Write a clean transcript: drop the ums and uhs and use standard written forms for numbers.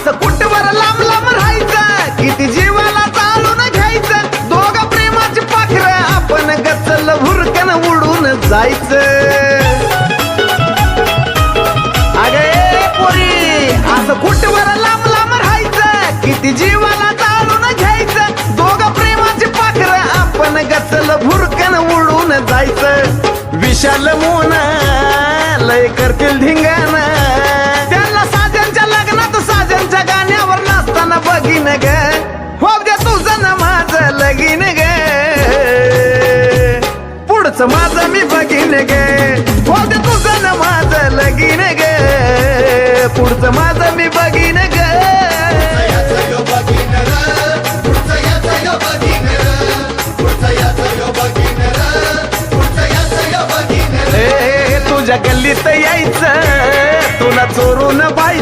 असं कुठवर लांब लांब राहायचं, किती जीवाला चालून घ्यायचं, दोघं प्रेमाची पाखरं आपण गचल भुरकन उडून जायचं. अगे पोरी असं कुठवर लांब लांब राहायचं, किती जीवाला चालून घ्यायचं, दोघं प्रेमाची पाखरं आपण गचल भुरकन उडून जायचं. विशाल मोना लय करतील धिंगाणा, त्यांना साजनच्या लग्नात साजनच्या गाण्यावर नाचताना बघीन ग, हो दे तुझं ना माझं लगीन ग, पुढचं माझं मी बघीन ग, हो दे तुझं ना माझं लगीन ग, पुढचं माझं मी बघीन ग. तुझ्या गल्लीत यायचं, तुला चोरून बाई